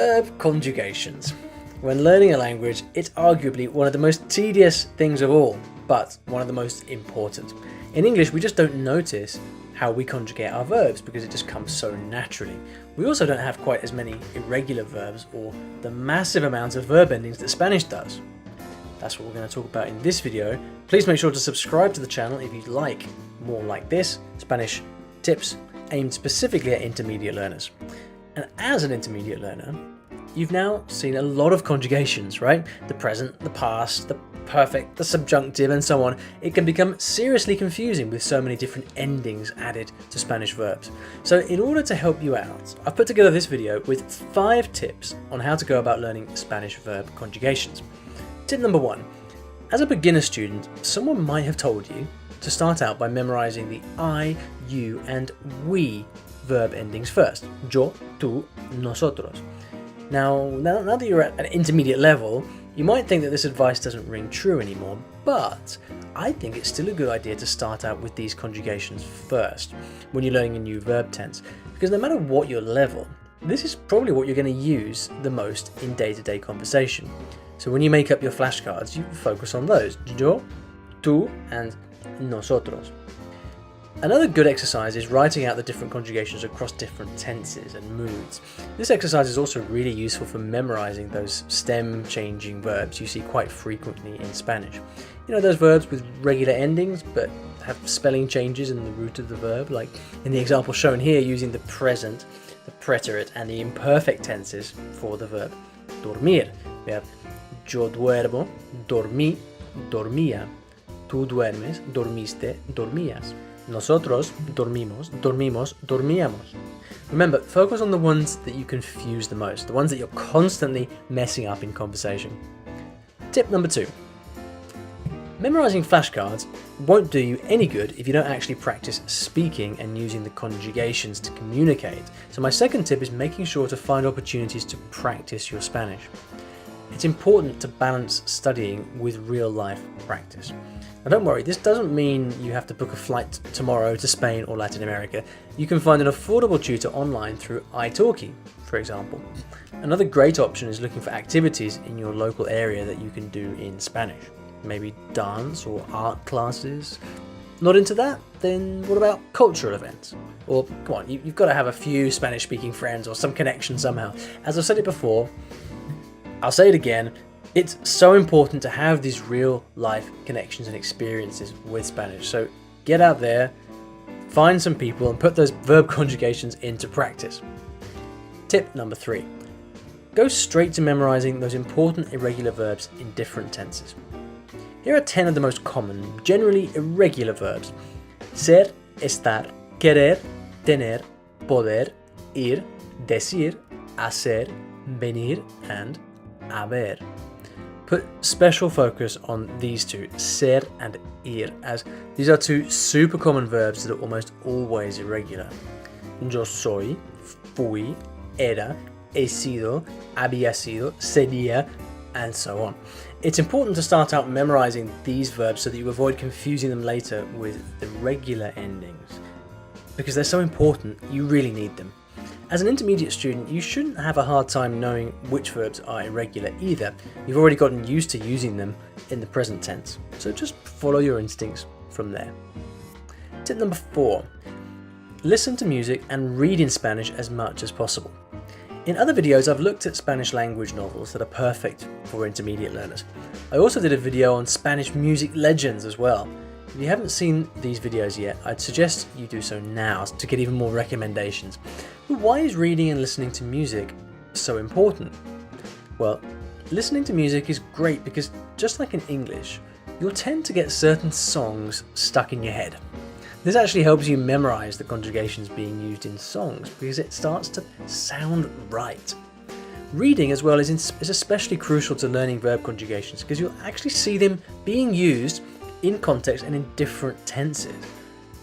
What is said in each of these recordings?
Verb conjugations. When learning a language, it's arguably one of the most tedious things of all, but one of the most important. In English, we just don't notice how we conjugate our verbs because it just comes so naturally. We also don't have quite as many irregular verbs or the massive amounts of verb endings that Spanish does. That's what we're going to talk about in this video. Please make sure to subscribe to the channel if you'd like more like this, Spanish tips aimed specifically at intermediate learners. And as an intermediate learner, you've now seen a lot of conjugations, right? The present, the past, the perfect, the subjunctive, and so on. It can become seriously confusing with so many different endings added to Spanish verbs. So in order to help you out, I've put together this video with 5 tips on how to go about learning Spanish verb conjugations. Tip number 1. As a beginner student, someone might have told you to start out by memorizing the I, you, and we verb endings first. Yo, tú, nosotros. Now that you're at an intermediate level, you might think that this advice doesn't ring true anymore, but I think it's still a good idea to start out with these conjugations first when you're learning a new verb tense, because no matter what your level, this is probably what you're going to use the most in day-to-day conversation. So when you make up your flashcards, you focus on those. Yo, tú, and nosotros. Another good exercise is writing out the different conjugations across different tenses and moods. This exercise is also really useful for memorizing those stem changing verbs you see quite frequently in Spanish. You know, those verbs with regular endings but have spelling changes in the root of the verb, like in the example shown here using the present, the preterite, and the imperfect tenses for the verb dormir. We have yo duermo, dormí, dormía. Tú duermes, dormiste, dormías. Nosotros dormimos, dormimos, dormíamos. Remember, focus on the ones that you confuse the most, the ones that you're constantly messing up in conversation. Tip number 2. Memorizing flashcards won't do you any good if you don't actually practice speaking and using the conjugations to communicate. So my second tip is making sure to find opportunities to practice your Spanish. It's important to balance studying with real-life practice. Now don't worry, this doesn't mean you have to book a flight tomorrow to Spain or Latin America. You can find an affordable tutor online through italki, for example. Another great option is looking for activities in your local area that you can do in Spanish. Maybe dance or art classes. Not into that? Then what about cultural events? Or come on, you've got to have a few Spanish-speaking friends or some connection somehow. As I've said it before, I'll say it again, it's so important to have these real life connections and experiences with Spanish. So get out there, find some people and put those verb conjugations into practice. Tip number 3. Go straight to memorizing those important irregular verbs in different tenses. Here are 10 of the most common, generally irregular verbs. Ser, estar, querer, tener, poder, ir, decir, hacer, venir, and haber. Put special focus on these two, ser and ir, as these are 2 super common verbs that are almost always irregular. Yo soy, fui, era, he sido, había sido, sería, and so on. It's important to start out memorizing these verbs so that you avoid confusing them later with the regular endings. Because they're so important, you really need them. As an intermediate student, you shouldn't have a hard time knowing which verbs are irregular either. You've already gotten used to using them in the present tense, so just follow your instincts from there. Tip number 4. Listen to music and read in Spanish as much as possible. In other videos, I've looked at Spanish language novels that are perfect for intermediate learners. I also did a video on Spanish music legends as well. If you haven't seen these videos yet, I'd suggest you do so now to get even more recommendations. But why is reading and listening to music so important? Well, listening to music is great because just like in English, you'll tend to get certain songs stuck in your head. This actually helps you memorize the conjugations being used in songs because it starts to sound right. Reading as well is especially crucial to learning verb conjugations because you'll actually see them being used in context and in different tenses.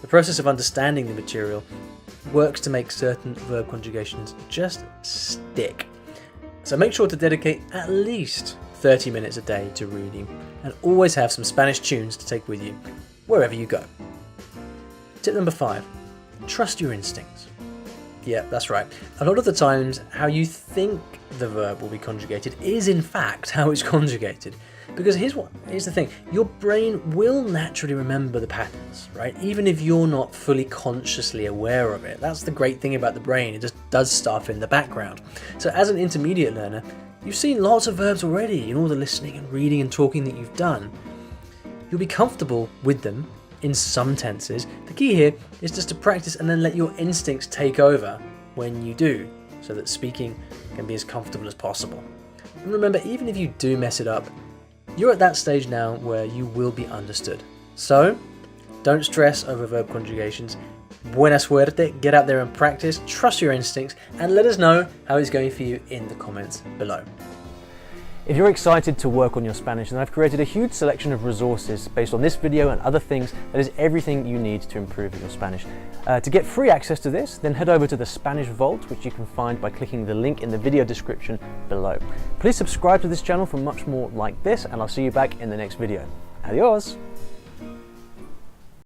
The process of understanding the material works to make certain verb conjugations just stick. So make sure to dedicate at least 30 minutes a day to reading and always have some Spanish tunes to take with you wherever you go. Tip number 5. Trust your instincts. Yeah, that's right. A lot of the times, how you think the verb will be conjugated is in fact how it's conjugated. Because here's the thing, your brain will naturally remember the patterns, right? Even if you're not fully consciously aware of it. That's the great thing about the brain, it just does stuff in the background. So as an intermediate learner, you've seen lots of verbs already in all the listening and reading and talking that you've done. You'll be comfortable with them in some tenses. The key here is just to practice and then let your instincts take over when you do, so that speaking can be as comfortable as possible. And remember, even if you do mess it up, you're at that stage now where you will be understood. So, don't stress over verb conjugations. Buena suerte, get out there and practice, trust your instincts, and let us know how it's going for you in the comments below. If you're excited to work on your Spanish, then I've created a huge selection of resources based on this video and other things that is everything you need to improve your Spanish. To get free access to this, then head over to the Spanish Vault, which you can find by clicking the link in the video description below. Please subscribe to this channel for much more like this, and I'll see you back in the next video. Adios!